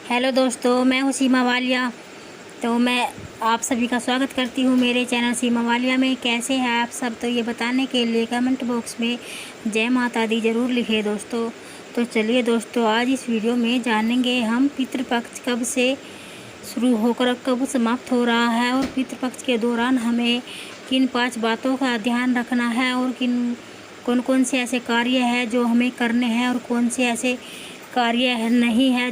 Hello दोस्तों, मैं हूँ सीमा वालिया। तो मैं आप सभी का स्वागत करती हूँ मेरे चैनल सीमा वालिया में। कैसे हैं आप सब? तो ये बताने के लिए कमेंट बॉक्स में जय माता दी ज़रूर लिखे दोस्तों। तो चलिए दोस्तों, आज इस वीडियो में जानेंगे हम पितृपक्ष कब से शुरू होकर कब समाप्त हो रहा है, और पितृपक्ष के दौरान हमें किन 5 बातों का ध्यान रखना है, और कौन कौन से ऐसे कार्य हैं जो हमें करने हैं, और कौन से ऐसे कार्य नहीं है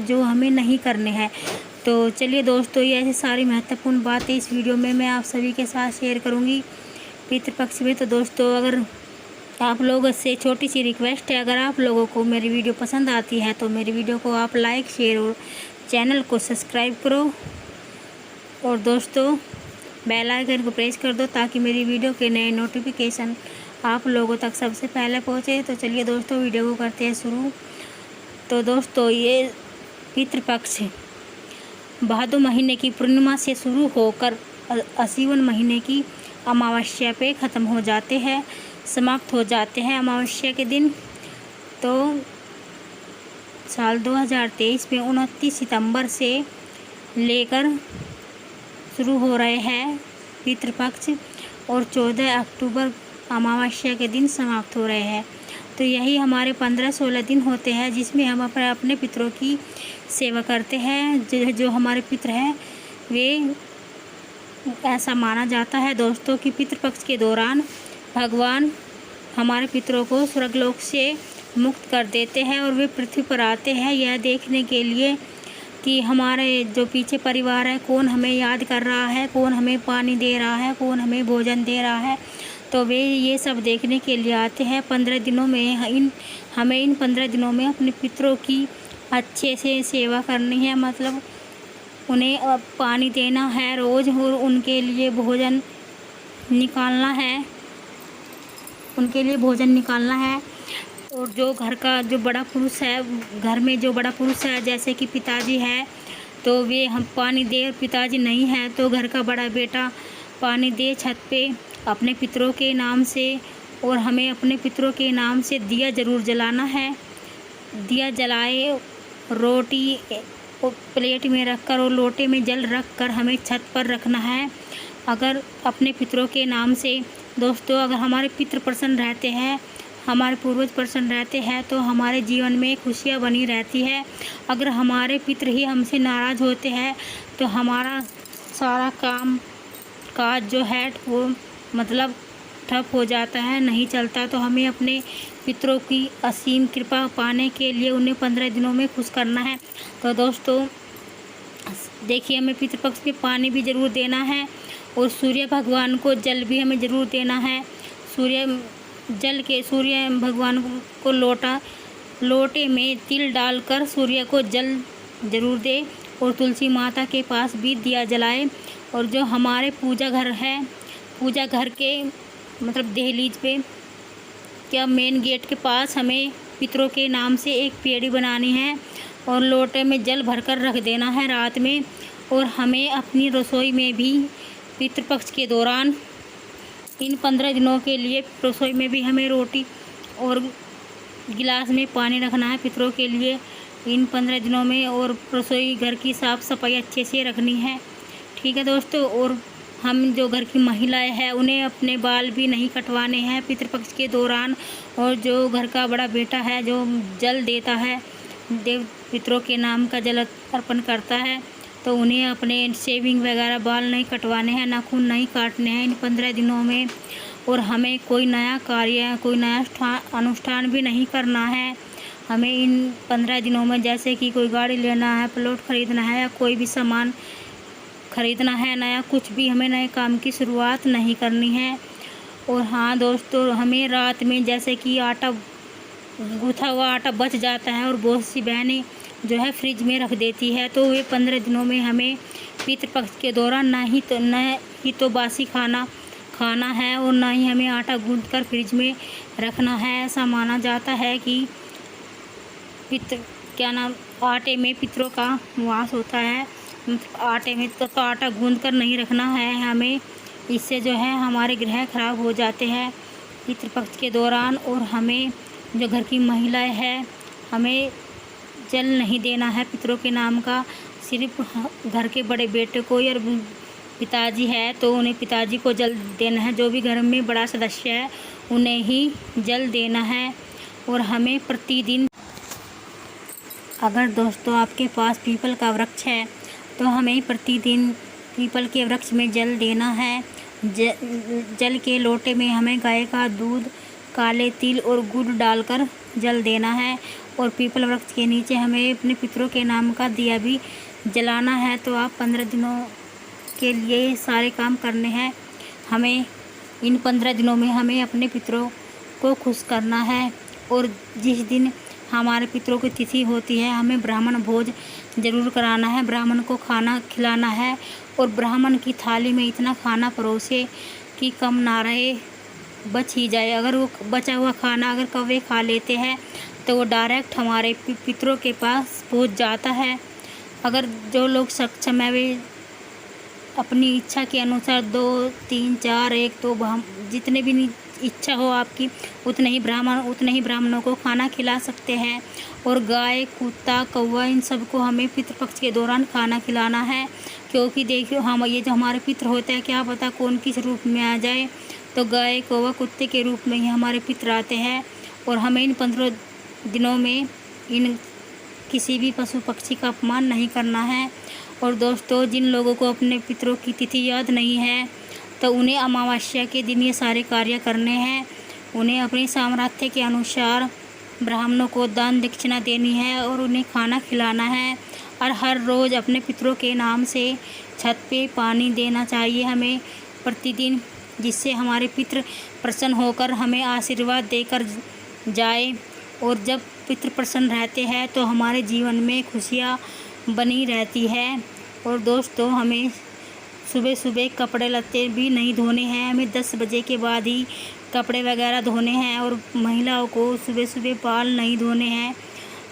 जो हमें नहीं करने हैं। तो चलिए दोस्तों, ये ऐसी सारी महत्वपूर्ण बातें इस वीडियो में मैं आप सभी के साथ शेयर करूंगी पितृपक्ष में। तो दोस्तों, अगर आप लोगों से छोटी सी रिक्वेस्ट है, अगर आप लोगों को मेरी वीडियो पसंद आती है तो मेरी वीडियो को आप लाइक, शेयर और चैनल को सब्सक्राइब करो, और दोस्तों बेल आइकन को प्रेस कर दो ताकि मेरी वीडियो के नए नोटिफिकेशन आप लोगों तक सबसे पहले पहुंचे। तो चलिए दोस्तों, वीडियो को करते हैं शुरू। तो दोस्तों, ये पितृपक्ष भादो महीने की पूर्णिमा से शुरू होकर आश्विन महीने की अमावस्या पे ख़त्म हो जाते हैं, समाप्त हो जाते हैं अमावस्या के दिन। तो साल 2023 में 29 सितंबर से लेकर शुरू हो रहे हैं पितृपक्ष, और 14 अक्टूबर अमावस्या के दिन समाप्त हो रहे हैं। तो यही हमारे 15-16 दिन होते हैं जिसमें हम अपने पितरों की सेवा करते हैं। जो हमारे पितर हैं, वे ऐसा माना जाता है दोस्तों कि पितृपक्ष के दौरान भगवान हमारे पितरों को स्वर्गलोक से मुक्त कर देते हैं, और वे पृथ्वी पर आते हैं यह देखने के लिए कि हमारे जो पीछे परिवार है, कौन हमें याद कर रहा है, कौन हमें पानी दे रहा है, कौन हमें भोजन दे रहा है। तो वे ये सब देखने के लिए आते हैं। 15 दिनों में हमें इन 15 दिनों में अपने पितरों की अच्छे से सेवा करनी है, मतलब उन्हें पानी देना है रोज़, और उनके लिए भोजन निकालना है। और जो घर का जो बड़ा पुरुष है, घर में जो बड़ा पुरुष है, जैसे कि पिताजी है, तो वे हम पानी दे, और पिताजी नहीं है तो घर का बड़ा बेटा पानी दे छत पे अपने पितरों के नाम से। और हमें अपने पितरों के नाम से दिया ज़रूर जलाना है। दिया जलाए, रोटी प्लेट में रखकर और लोटे में जल रखकर हमें छत पर रखना है। अगर अपने पितरों के नाम से दोस्तों, अगर हमारे पितृ प्रसन्न रहते हैं, हमारे पूर्वज प्रसन्न रहते हैं, तो हमारे जीवन में खुशियाँ बनी रहती है। अगर हमारे पितृ ही हमसे नाराज़ होते हैं तो हमारा सारा काम काज जो है वो मतलब ठप हो जाता है, नहीं चलता। तो हमें अपने पितरों की असीम कृपा पाने के लिए उन्हें 15 दिनों में खुश करना है। तो दोस्तों देखिए, हमें पितृपक्ष में पानी भी ज़रूर देना है, और सूर्य भगवान को जल भी हमें ज़रूर देना है। सूर्य भगवान को लोटे में तिल डालकर सूर्य को जल ज़रूर दे, और तुलसी माता के पास भी दिया जलाए। और जो हमारे पूजा घर के मतलब दहलीज पे क्या मेन गेट के पास हमें पितरों के नाम से एक पेड़ी बनानी है, और लोटे में जल भरकर रख देना है रात में। और हमें अपनी रसोई में भी पितृपक्ष के दौरान इन 15 दिनों के लिए रसोई में भी हमें रोटी और गिलास में पानी रखना है पितरों के लिए इन 15 दिनों में। और रसोई घर की साफ़ सफाई अच्छे से रखनी है, ठीक है दोस्तों। और हम जो घर की महिलाएं हैं, उन्हें अपने बाल भी नहीं कटवाने हैं पितृपक्ष के दौरान। और जो घर का बड़ा बेटा है, जो जल देता है, देव पितरों के नाम का जल अर्पण करता है, तो उन्हें अपने शेविंग वगैरह बाल नहीं कटवाने हैं, नाखून नहीं काटने हैं इन 15 दिनों में। और हमें कोई नया कार्य, कोई नया अनुष्ठान भी नहीं करना है। हमें इन 15 दिनों में जैसे कि कोई गाड़ी लेना है, प्लॉट खरीदना है, या कोई भी सामान खरीदना है नया, कुछ भी हमें नए काम की शुरुआत नहीं करनी है। और हाँ दोस्तों, हमें रात में जैसे कि गूथा हुआ आटा बच जाता है, और बहुत सी बहनें जो है फ्रिज में रख देती है, तो वे 15 दिनों में हमें पितृपक्ष के दौरान न ही तो बासी खाना है, और ना ही हमें आटा गूंथकर फ्रिज में रखना है। ऐसा माना जाता है कि आटे में पितरों का वास होता है। आटे में तो आटा गूंथकर नहीं रखना है हमें, इससे जो है हमारे ग्रह खराब हो जाते हैं पितृपक्ष के दौरान। और हमें जो घर की महिलाएं हैं, हमें जल नहीं देना है पितरों के नाम का। सिर्फ घर के बड़े बेटे को या पिताजी है तो उन्हें पिताजी को जल देना है। जो भी घर में बड़ा सदस्य है उन्हें ही जल देना है। और हमें प्रतिदिन, अगर दोस्तों आपके पास पीपल का वृक्ष है तो हमें प्रतिदिन पीपल के वृक्ष में जल देना है। जल के लोटे में हमें गाय का दूध, काले तिल और गुड़ डालकर जल देना है। और पीपल वृक्ष के नीचे हमें अपने पितरों के नाम का दिया भी जलाना है। तो आप 15 दिनों के लिए सारे काम करने हैं। हमें इन 15 दिनों में हमें अपने पितरों को खुश करना है। और जिस दिन हमारे पितरों की तिथि होती है हमें ब्राह्मण भोज ज़रूर कराना है, ब्राह्मण को खाना खिलाना है। और ब्राह्मण की थाली में इतना खाना परोसे कि कम ना रहे, बच ही जाए। अगर वो बचा हुआ खाना अगर कौवे खा लेते हैं तो वो डायरेक्ट हमारे पितरों के पास पहुंच जाता है। अगर जो लोग सक्षम है वे अपनी इच्छा के अनुसार 2, 3, 4, 1, 2 जितने भी इच्छा हो आपकी उतने ही ब्राह्मणों को खाना खिला सकते हैं। और गाय, कुत्ता, कौवा इन सबको हमें पितृपक्ष के दौरान खाना खिलाना है। क्योंकि देखियो हम ये जो हमारे पितृ होते हैं, क्या पता कौन किस रूप में आ जाए। तो गाय, कौवा, कुत्ते के रूप में ही हमारे पितृ आते हैं। और हमें इन 15 दिनों में इन किसी भी पशु पक्षी का अपमान नहीं करना है। और दोस्तों, जिन लोगों को अपने पितरों की तिथि याद नहीं है तो उन्हें अमावस्या के दिन ये सारे कार्य करने हैं। उन्हें अपने सामर्थ्य के अनुसार ब्राह्मणों को दान दक्षिणा देनी है और उन्हें खाना खिलाना है। और हर रोज़ अपने पितरों के नाम से छत पे पानी देना चाहिए हमें प्रतिदिन, जिससे हमारे पितृ प्रसन्न होकर हमें आशीर्वाद देकर जाए। और जब पितृ प्रसन्न रहते हैं तो हमारे जीवन में खुशियाँ बनी रहती है। और दोस्तों, हमें सुबह सुबह कपड़े लत्ते भी नहीं धोने हैं, हमें 10 बजे के बाद ही कपड़े वगैरह धोने हैं। और महिलाओं को सुबह सुबह बाल नहीं धोने हैं।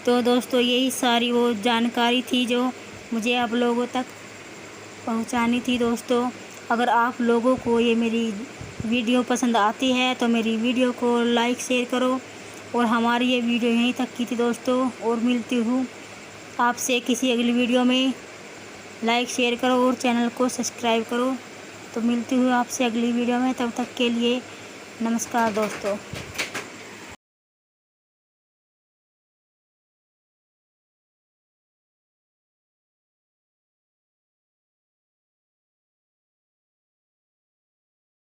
तो दोस्तों, यही सारी वो जानकारी थी जो मुझे आप लोगों तक पहुंचानी थी। दोस्तों, अगर आप लोगों को ये मेरी वीडियो पसंद आती है तो मेरी वीडियो को लाइक शेयर करो। और हमारी ये वीडियो यहीं तक की थी दोस्तों। और मिलती हूँ आपसे किसी अगली वीडियो में। लाइक शेयर करो और चैनल को सब्सक्राइब करो। तो मिलती हूँ आपसे अगली वीडियो में, तब तक के लिए नमस्कार दोस्तों।